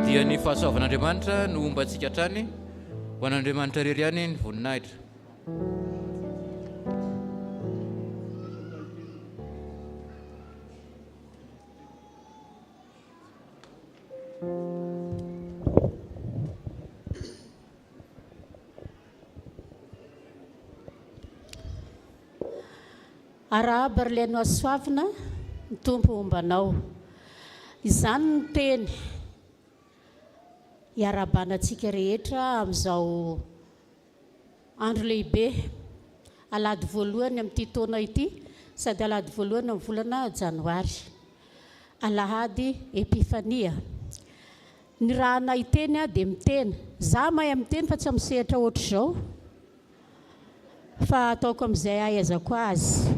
dia ny fahasoavan'Andriamanitra no ombantsika hatrany ho an'Andriamanitra rery ihany ny voninahitra. Arahaba ry leno asoavina ny tompo ombanao. Izany ny teny hiarabanantsika rehetra amin'izao andro lehibe, alady voalohany amin'ity taona ity, sady alady voalohany amin'ny volana janoary, alahady epifania. Ny raha nahiteny dia miteny, za mahay miteny fa tsyamisehatra ohatr'izao, fa ataoko amin'izay ahaizako azy.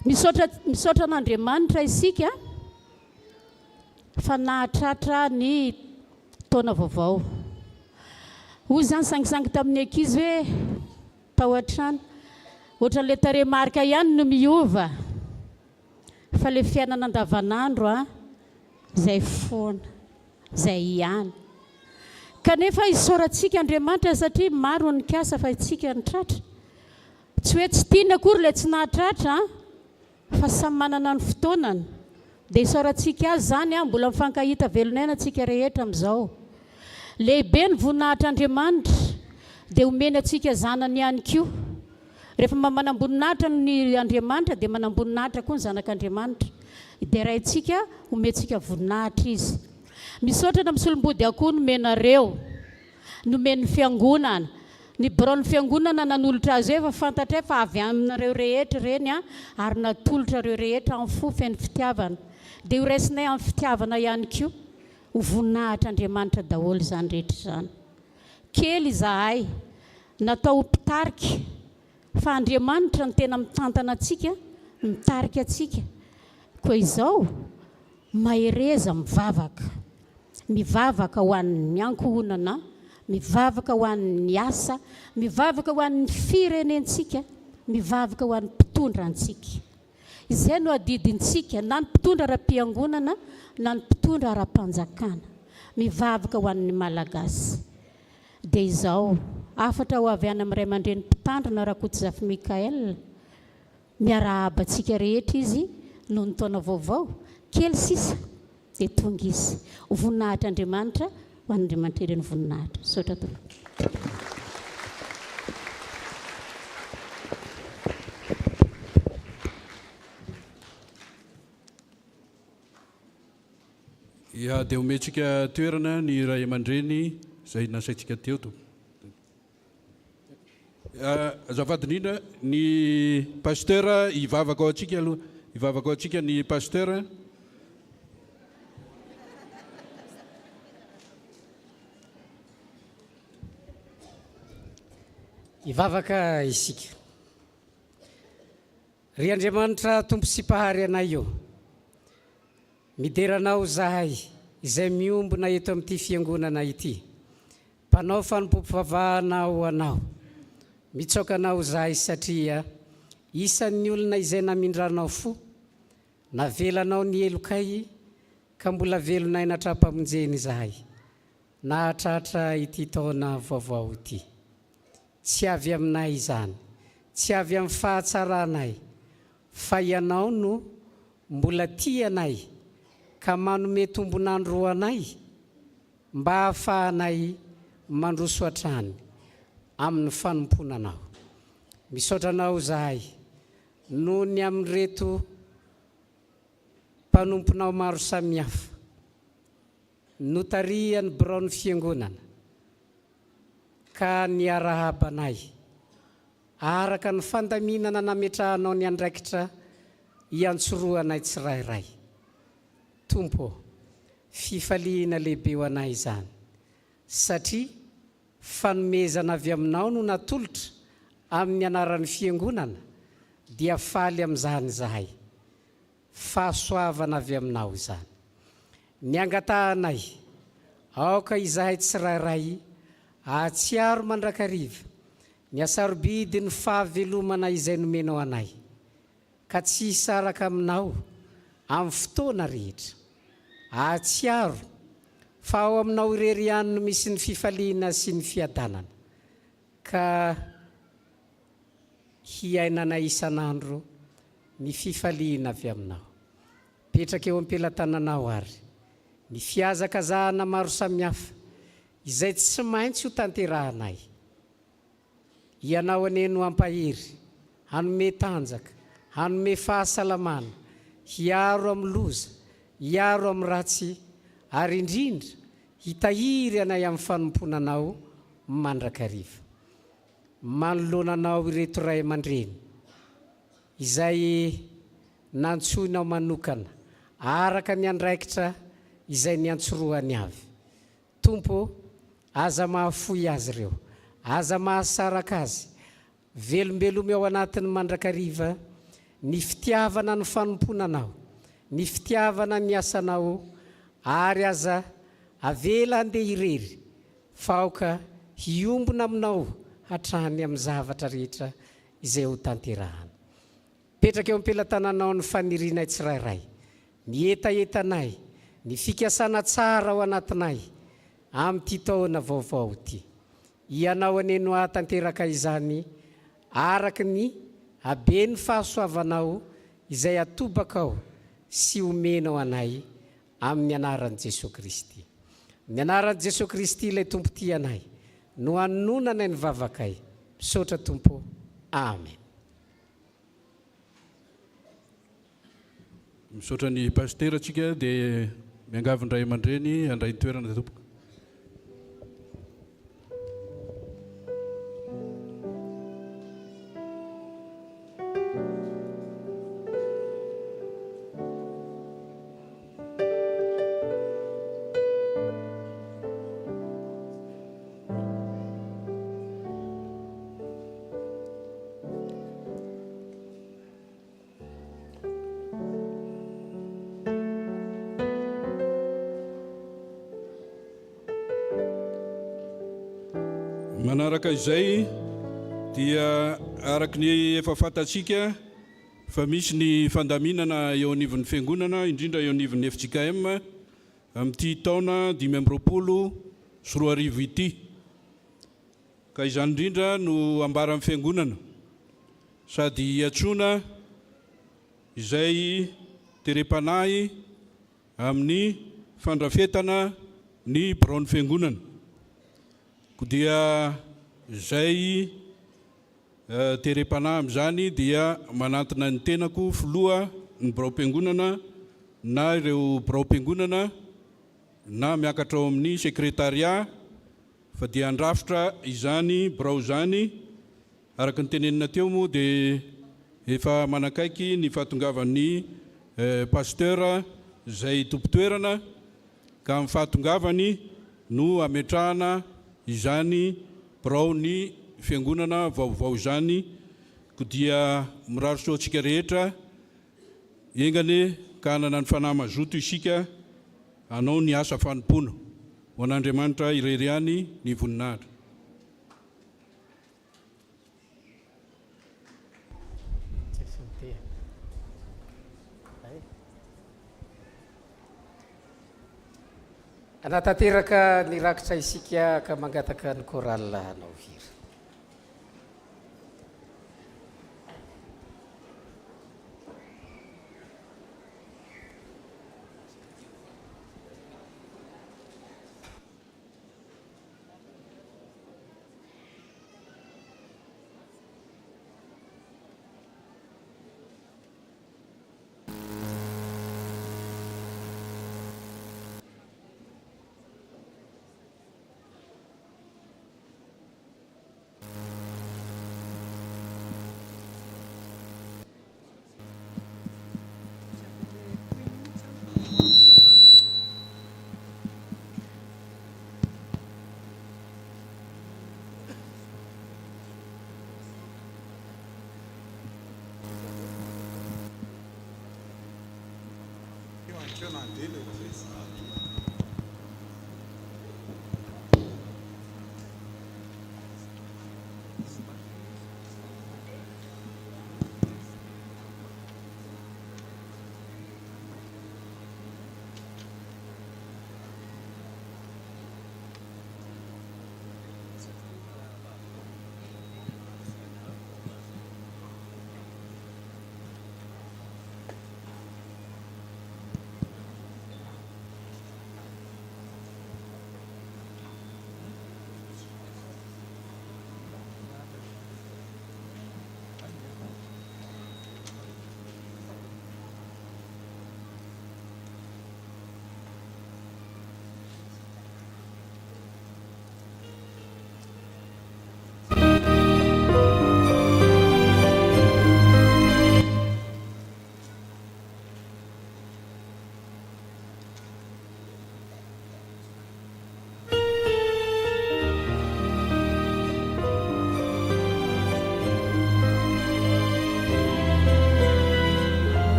Misaotra an'Andriamanitra isika fa nahatratra ny taona vaovao. Hoy zany sangisangy tamin'ny ankizy hoe tao an-trano, ohatran'ilay tarehimarika ihany no miova, fa ilay fiainana andavanandro izay foana, izay ihany. Kanefa isaorantsika Andriamanitra satria maro ny kasa fa itsika ny tratra. Tsy hoe tsy tiana akory ilay tsy nahatratra, fa samy manana ny fotoanany. Dia isaorantsika azy zany mbola mifankahita velon'aina antsika rehetra amin'izao. Lehibe ny voninahitr'Andriamanitra dia omeny antsika zanany ihany koa. Rehefa manamboninahitra ny Andriamanitra dia manamboninahitra koa ny zanak'Andriamanitra. Dia rahaintsika omentsika voninahitra izy. Misaotra na misolombody akoho nomenareo, nomeny fiangonana. Ny biraon'ny fiangonana nanolotra azy hoe fa fantatra fa avy aminareo rehetra reny ary natolotra reo rehetra amin'ny fofeny fitiavana. Dia ho raisinay amin'ny fitiavana ihany koa ho voninahitr'Andriamanitra daholo izany rehetra izany. Kely izahay natao mpitarika, fa Andriamanitra ny tena mitantana antsika, mitarika antsika. Koa izao mahereza mivavaka ho an'ny ankohonana, mivavaka ho an'ny asa, mivavaka ho an'ny firenentsika, mivavaka ho an'ny mpitondra antsika. Izay no adidintsika, na ny mpitondra ara-piangonana, na ny mpitondra ara-panjakana, mivavaka ho an'ny malagasy. Dia izao, afatra ho avy any amin'ny ray aman-dreny mpitandrina Rakotomanga Mikael, miarahaba antsika rehetra izy noho ny taona vaovao, kely sisa dia tonga izy. Ho voninahitr'Andriamanitra, ho an'Andriamanitra ireny voninahitra. Saotra tompoko. Ya dia omentsika toerana ny ray aman-dreny izay nasaintsika teo to. Azafady indrindra ny pasteur hivavaka ao antsika aloha, hivavaka ao antsika ny pasteur. Hivavaka isika. Ry Andriamanitra tompo sy mpahary anay io, mideranao zahay izay miombona eto amin'ity fiangonana ity. Mpanao fanompoam-pivavahanao anao, mitsoka anao zahay satria isan'ny olona izay namindranao fo, navelanao ny elokay ka mbola velonay natrapamonjeny zahay. Nahatratra ity taona vaovao ity. Tsy avy aminay izany, tsy avy amin'ny fahatsaranay, fa ianao no mbola tianay ka manome tombonandro anay mba hahafahanay mandroso hatrany amin'ny fanomponanao. Misaotranao zahay noho ny amin'reto mpanomponao maro samihafa, notarian'ny biraon'ny fiangonana ka niarahabanay araka ny fandaminana nametrahanao ny andraikitra hiantsoroanay tsirairay. Tompo, fifaliana lehibe ho anay izany, satria fanomezana avy aminao no natolotra amin'ny anaran'ny fiangonana dia faly amin'izany zahay. Fahasoavana avy aminao izany. Ny angatahanay, aoka izahay tsirairay ahatsiaro mandrakariva ny asarobidy ny fahavelomana izay nomenao anay, ka tsy hisaraka aminao amin'ny fotoana rehetra. Ahatsiaro fa ao aminao irery ihany no misy ny fifaliana sy ny fiadanana ka hiainana isan'andro ny fifaliana avy aminao. Petraka eo am-pelantananao ary ny fiazakazahana maro samihafa izay tsy maintsy ho tanterahanay. Ianao aneno ampahery, hanome tanjaka, hanome fahasalamana, hiaro amin'ny loza, hiaro amin'ny ratsy, ary indrindra hitahiry anay amin'ny fanomponanao mandrakariva. Manoloananao ireto ray aman-dreny izay nantsoinao manokana araka ny andraikitra izay niantsoroany avy. Tompo, aza mahafoy azy ireo, aza mahasaraka azy, velombeloma ao anatin'ny mandrakariva ny fitiavana ny fanomponanao, ny fitiavana ny asanao, ary aza avela andeha irery faoka hiombona aminao hatrany amin'ny zavatra rehetra izay ho tanterahana. Petraka eo am-pelantananao ny fanirinay tsirairay, ny etaetanay, ny fikasana tsara ao anatinay amin'ity taona vaovao ity. Ianao aneno ahatanteraka izany araka ny habeny fahasoavanao izay atobakao sy omenao anay amin'ny anaran'i Jesosy Kristy. Ny anaran'i Jesosy Kristy ilay tompo ty anay no anonanay ny vavakay. Misaotra Tompo. Amen. Misaotra ny pasteur atsika dia miangavin-dray aman-dreny handray toerana tompoka. Manaraka izay dia araka ny efa fantatsika fa misy ny fandaminana eo anivon'ny fiangonana indrindra eo anivon'ny FJKM amin'ity taona 2024 ity. Ka izany indrindra no ambaran'ny fiangonana sady hiatsoana izay terepanahy amin'ny fandrafetana ny braon'ny fiangonana. Dia izay terepanahy amin'izany dia manantona ny tenako filoha ny braom-piangonana na ireo braom-piangonana na miakatra ao amin'ny sekretariat fa dia andrafitra izany brao izany araka ny tenenina teo moa dia efa manakaiky ny fahatongavan'ny pasteur izay tompo-toerana ka amin'ny fahatongavany no ametrahana izany brao ny fiangonana vaovao izany ko dia miraro soa antsika rehetra engane ka hanana ny fanahy mazoto isika hanao ny asa fanompoana ho an'Andriamanitra irery ihany ny voninahitra. Anatanteraka ny rakitra isika ka mangataka ny koral anao hira.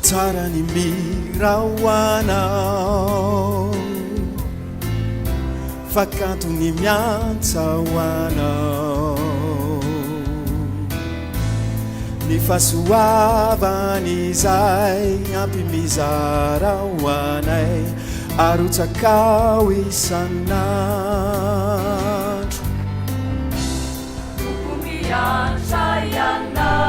Tsara ny mirahoanao, fa kanto ny miantsa hoanao, ny fahasoavany izay ampy mizara hoanay, arotsakao isan'andro. Toko miantsa ianao,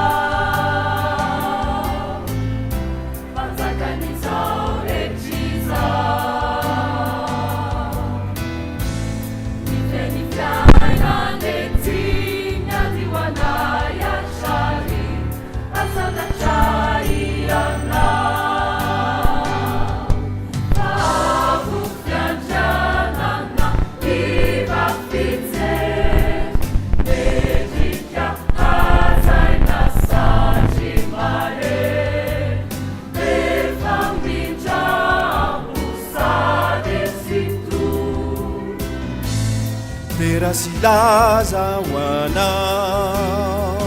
Terasilaza wanao,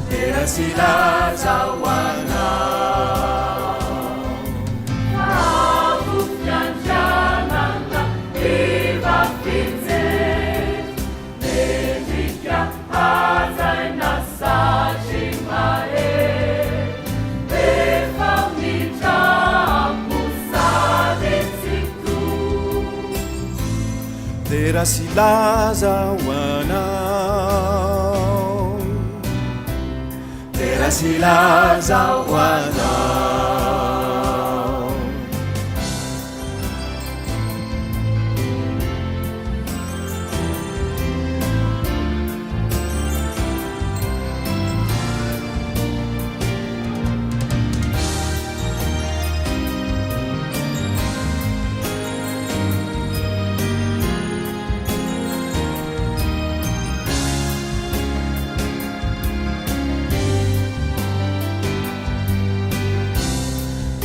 terasilaza wanao, avufyanjanana ivafidze, medika hazaina sachimae, befamita musadetsitu. Terasilaza wanao, terasilaza wanao,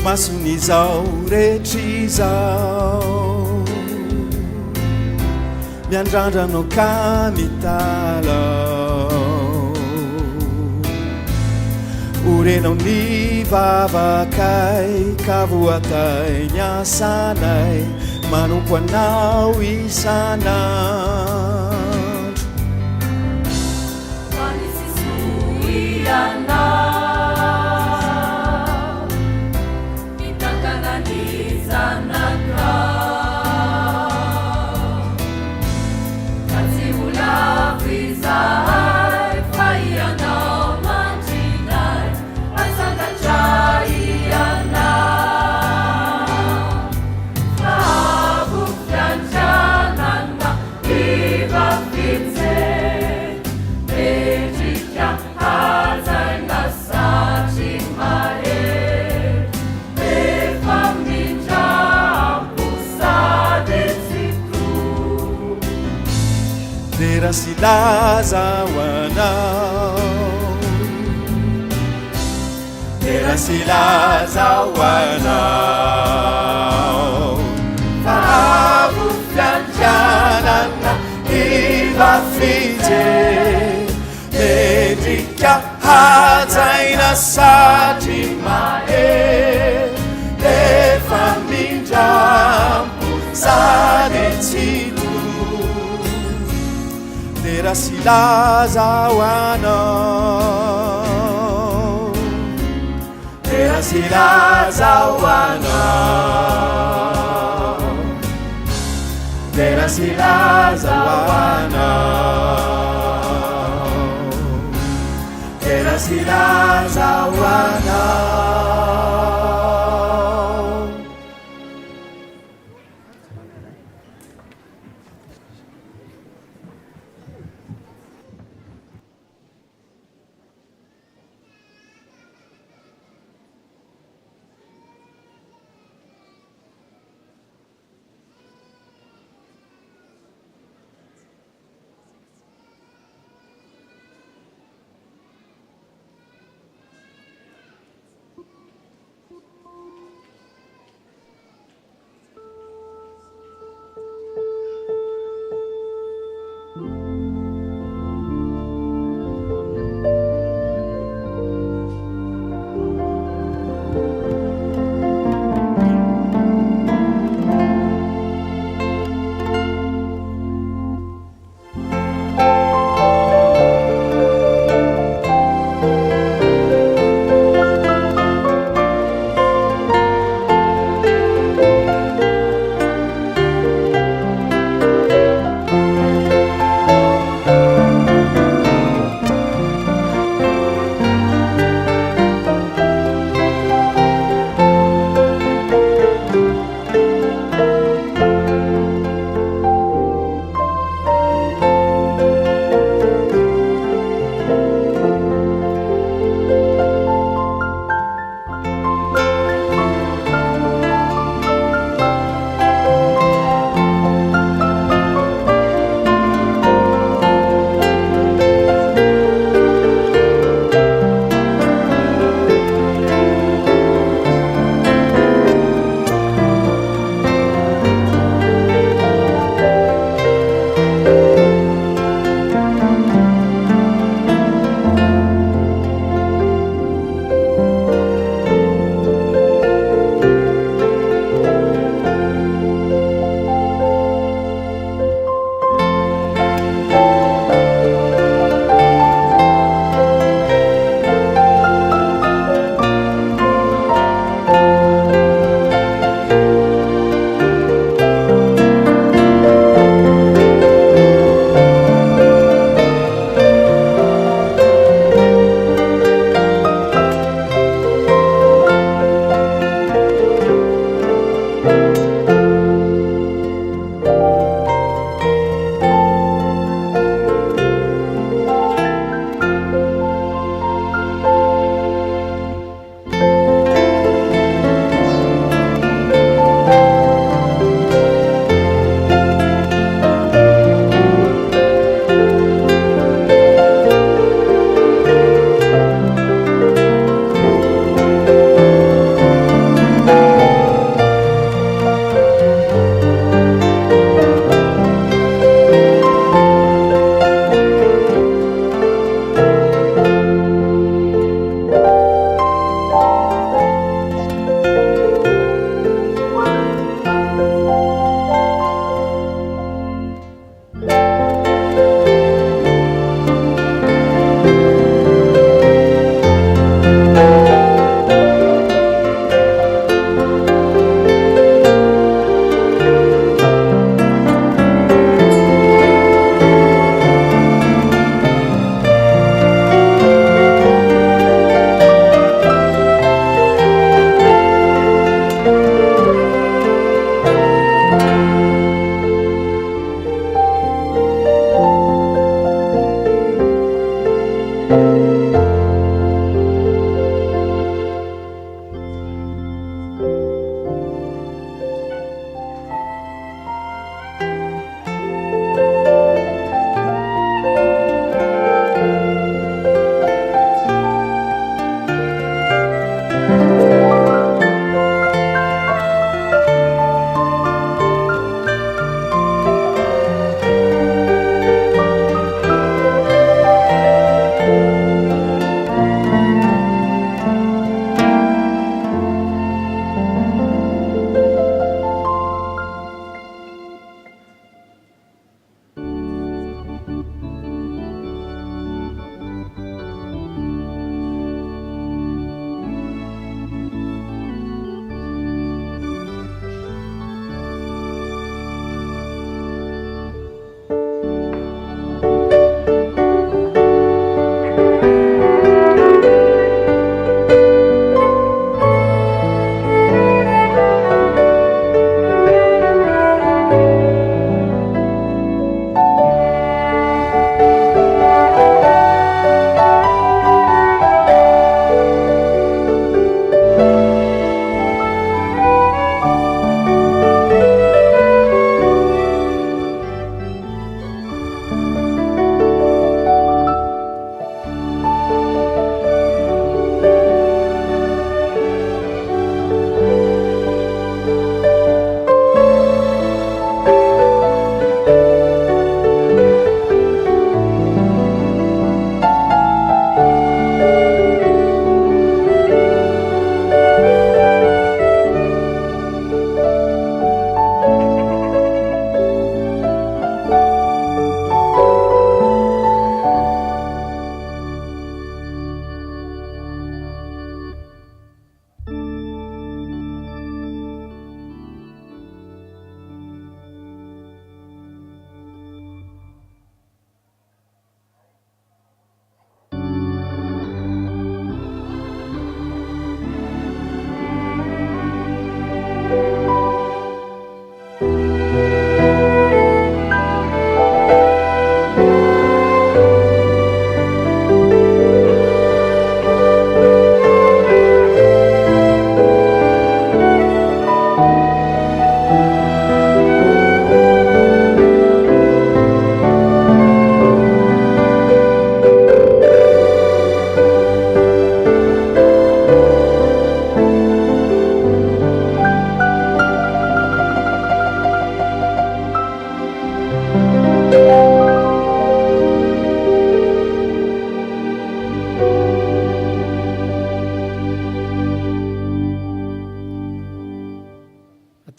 mason'izao rehetr'izao, miandrandranao ka mitalao, orenao ny vavakay ka voatay ny asanay, manompo anao isanandro. Manisisoianao, mitangananizanaka, katsiulavizai faianao mandrinai, asangatraianao, avufyanjanana ivafidze, medrika hazaina sachimae, befamindra musadetsitu. Terasilaza wanao, terasilaza wanao, avufyanjanana ivafidze, medrika hazaina sachimae, befamindrampo sadetsitu. Terasilaza wanao, terasilaza wanao, terasilaza wanao, terasilaza wanao.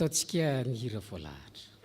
ataontsika ny hira voalahatra.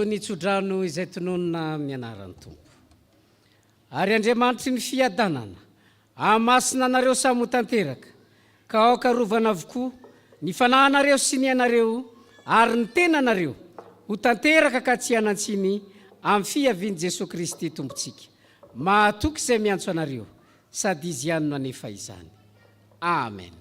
Nitsodrano izay tononona mianarany tompo ary Andriamanitry ny fiadanana amasina anareo samy ho tanteraka ka aokarovana avokoa ny fanahinareo sy ny anareo ary ny tenanareo ho tanteraka ka tsy hanantsiny amin'ny fiavian'i Jesosy Kristy tompontsika mahatoky izay miantso anareo sady izy ihany no anefa izany. Amen.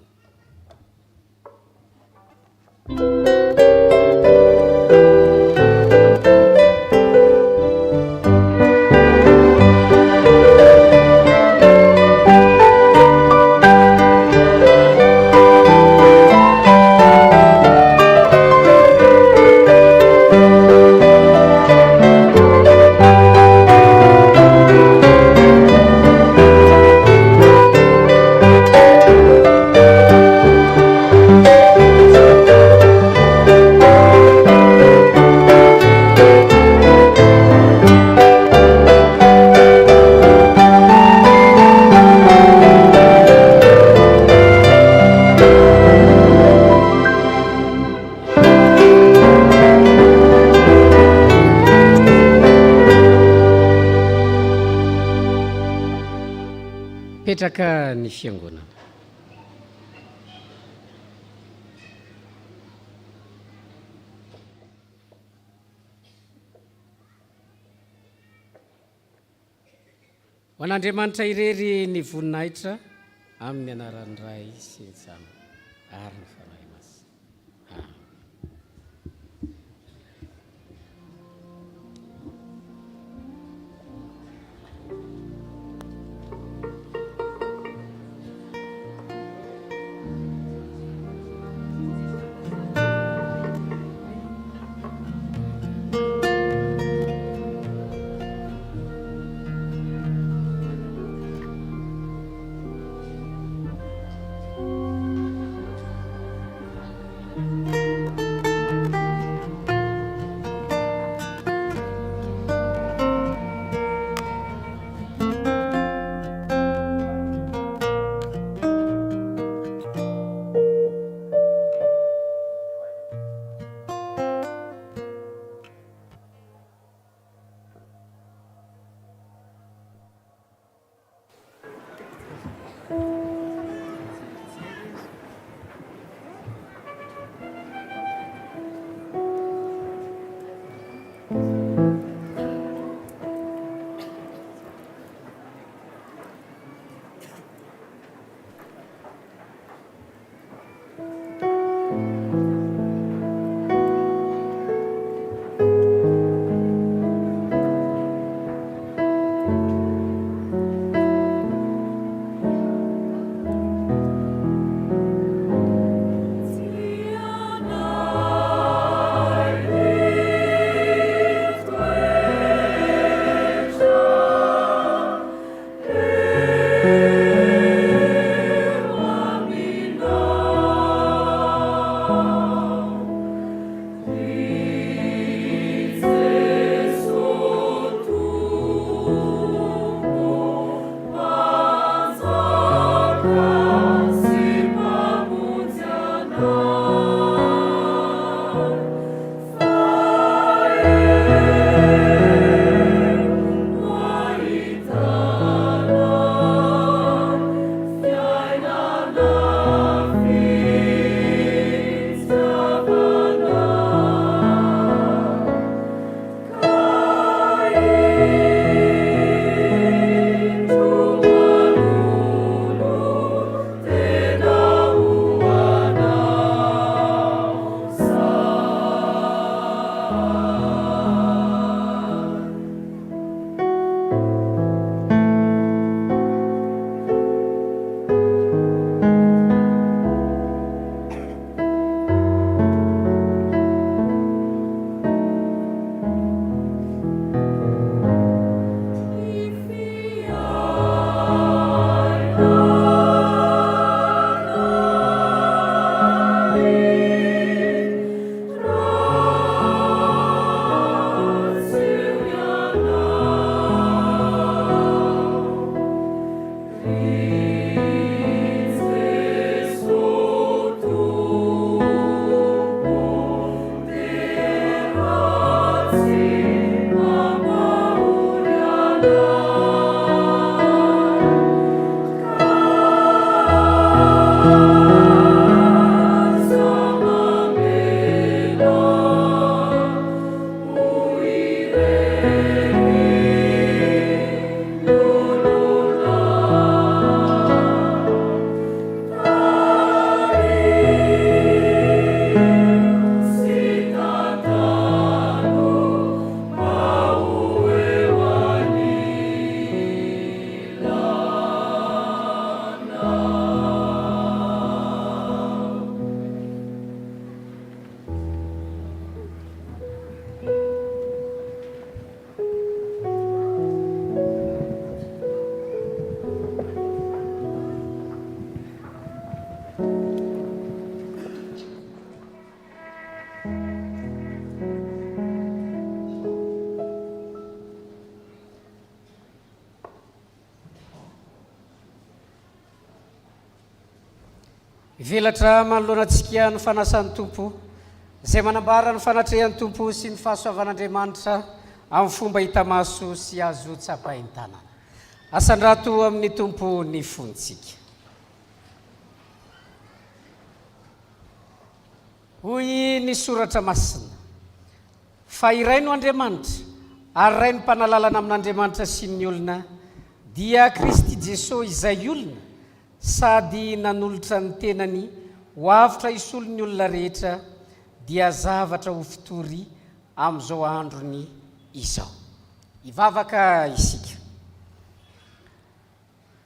Petraka ny fiangonana. Ho an'Andriamanitra irery ny voninahitra amin'ny anaran'ny Ray sy ny Sanana ary ny Fanahy Masina. Velatra manoloanantsika ny fanasan'ny tompo izay manambara ny fanatrehan'ny tompo sy ny fahasoavan'Andriamanitra amin'ny fomba hita maso sy azo tsapahin-tanana. Asandrato amin'ny tompo ny fontsika. Hoy ny soratra masina fa iray no Andriamanitra ary iray ny mpanalalana amin'Andriamanitra sy ny olona dia Kristy Jesosy izay olona sady nanolotra ny tenany ho avitra isolo ny olona rehetra dia zavatra ho fitory amin'izao androny izao. Ivavaka isika.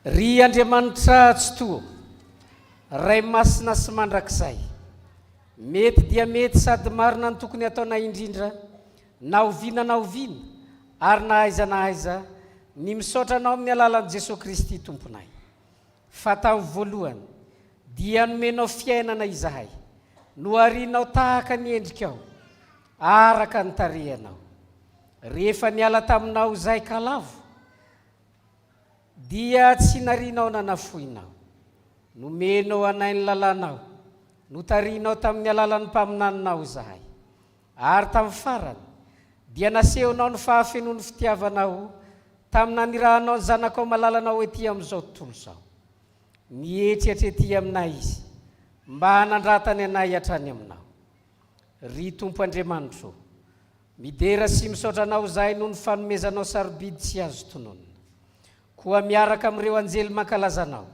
Ry Andriamanitra tsy toa, ray masina sy mandrakizay, mety dia mety sady marina ny tokony ataonay indrindra, na oviana ary na aiza ny misaotra anao amin'ny alalan'i Jesosy Kristy tomponay. Fa tamin'ny voalohany dia nomenao fiainana izahay, noharianao tahaka ny endrikao, araka ny tarehanao. Rehefa niala taminao izay kalavo, dia tsy narianao nanafoinao, nomenao anay ny lalànao, notarianao tamin'ny alalan'ny mpaminaninao izahay. Ary tamin'ny farany dia nasehonao ny fahafenon'ny fitiavanao tamin'ny nanirahanao ny zanakao malalanao ety amin'izao tontolo izao. Nietretrety aminay izy mba hanandratany anay hatrany aminao. Ry Tompo Andriamanitra, midera sy misaotra anao izahay noho ny fanomezanao sarobidy tsy azo tononona. Koa miaraka amin'ireo anjely mankalazanao,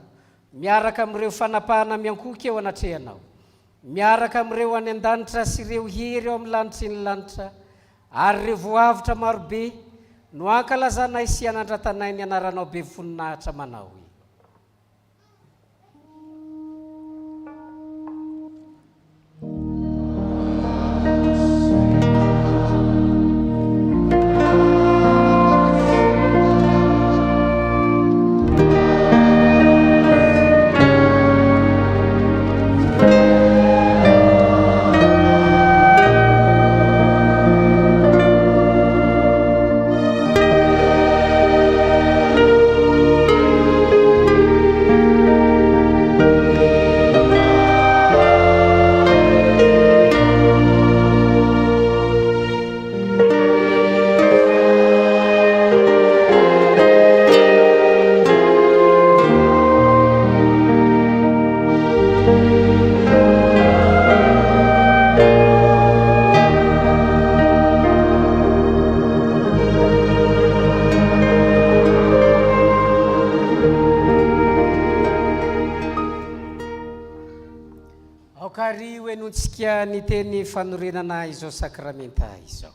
miaraka amin'ireo fanapahana miankoka eo anatrehanao, miaraka amin'ireo any an-danitra sy ireo hery eo amin'ny lanitra ny lanitra, ary ireo voavitra marobe no ankalazanay sy hanandratanay ny anaranao be voninahitra manao. Tsika ny teny fanorenana izao sakramenta izao.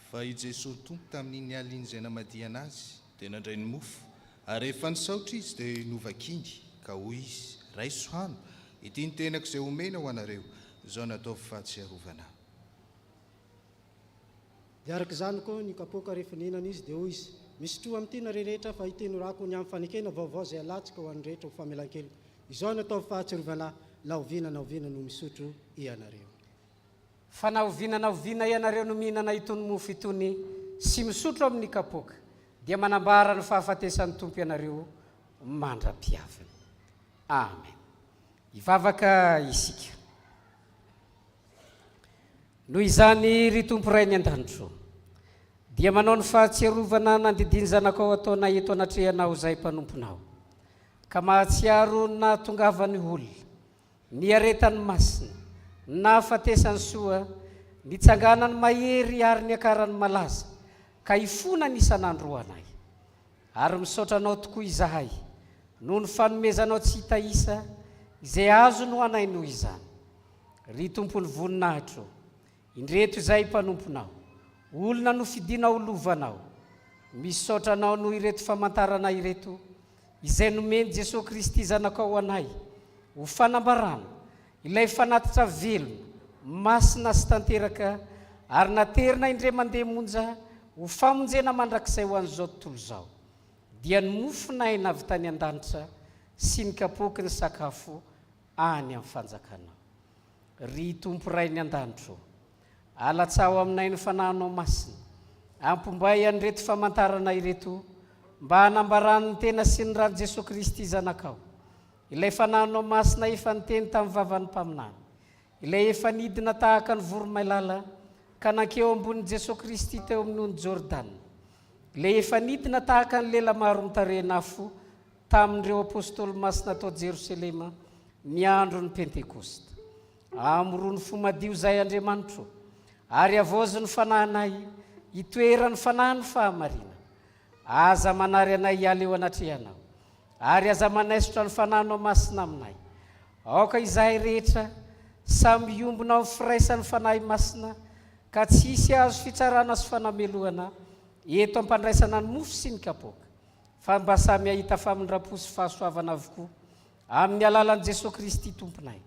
Fa i Jesosy tompo tamin'iny aliny izay namadiana azy dia nandray ny mofo, ary rehefa nisaotra izy dia novakiny ka hoy izy, raisoano, ity ny tenako izay omena ho anareo, izao natao fahatsiarovana. Dia araka izany koa ny kapoaka rehefa nihinana izy dia hoy izy, misy tro amin'ity nareo rehetra fa ity norako ny amin'ny fanekena vaovao izay alatsika ho an'ny rehetra ho famelan-keloko, izao natao fahatsiarovana. Naoviana no misotro ianareo. Fa naoviana ianareo no mihinana itony mofo itony sy misotro amin'ny kapoaka dia manambara ny fahafatesan'ny tompo ianareo mandra-piavana. Amen. Ivavaka isika. Noho izany ry tompo ray ny an-danitro dia manao ny fahatsiarovana nandidiny zanakao ataonay eto anatrehanao izay mpanomponao, ka mahatsiaro na tongavany olona, ny aretany masina, na fatesany soa, ny tsanganany mahery ary ny akarany malaza, ka ifona ny isan'andro anay. Ary misaotra anao tokoa izahay, noho ny fanomezanao tsy hita isa, izay azo no anay noho izany. Ry tompony voninahitro, indreto izay mpanomponao, olona no fidinao lovanao, misaotra anao noho ireto famantarana ireto, izay nomeny Jesosy Kristy zanakao anay, ho fanambarana ilay fanatitra velona, masina sy tanteraka, ary naterina indre mandeha monja ho famonjena mandrakizay ho an'izao tontolo izao. Dia ny mofonay navy tany an-danitra sy ny kapoaky ny sakafo any amin'ny fanjakanao. ry tompo ray ny an-danitro alatsaho aminay ny fanahinao masina ampombay an'reto famantarana ireto mba hanambarany tena sy ny rano Jesosy Kristy zanakao ilay fanahinao masina efa niteny tamin'ny vavan'ny mpaminany ilay efa nidina tahaka ny voromailala ka nankeo ambony Jesosy Kristy teo amin'ony Jordana ilay efa nidina tahaka ny lela maro mitarenafo tamin'ireo apôstôly masina tao Jerosalema ny andro ny Pentekosta amorony fomadio zay Andriamanitro ary avozy ny fanahinay itoerany fanahiny fahamarina aza manary anay hiala eo anatrehanao ary aza manaisotra ny fanahinao masina aminay aoka izahay rehetra samy iombonao firaisany fanahy masina ka tsisy azo fitsarana sy fanamelohana eto ampandraisana ny mofo sy ny kapoaka fa mba samy ahita famindrapo sy fahasoavana avokoa amin'ny alalan'i Jesosy Kristy tomponay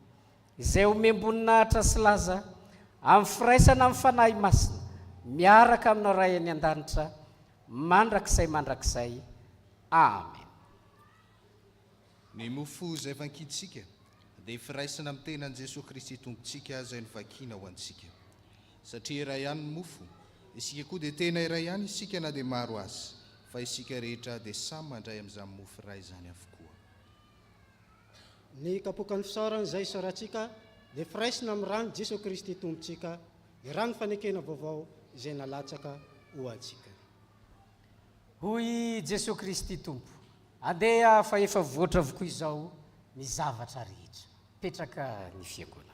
izay omemboninahitra sy laza amin'ny firaisana amin'ny fanahy masina miaraka aminao ray any an-danitra mandrakizay amen. Ny mofo izay vankitsika dia firaisana amin'ny tenan Jesosy Kristy tompontsika izay novakina ho antsika satria iray ihany ny mofo isika koa dia tena iray ihany isika na dia maro azy fa isika rehetra dia samy mandray amin'izany mofo iray izany avokoa. Ny kapokan'ny fisaorana izay isaorantsika dia firaisina amin'ny rano Jesosy Kristy tompontsika irano fanekena vaovao izay nalatsaka ho antsika. Hoy Jesosy Kristy tompo andeha fa efa voatra avokoa izao ny zavatra rehetra petraka ny fiangonana.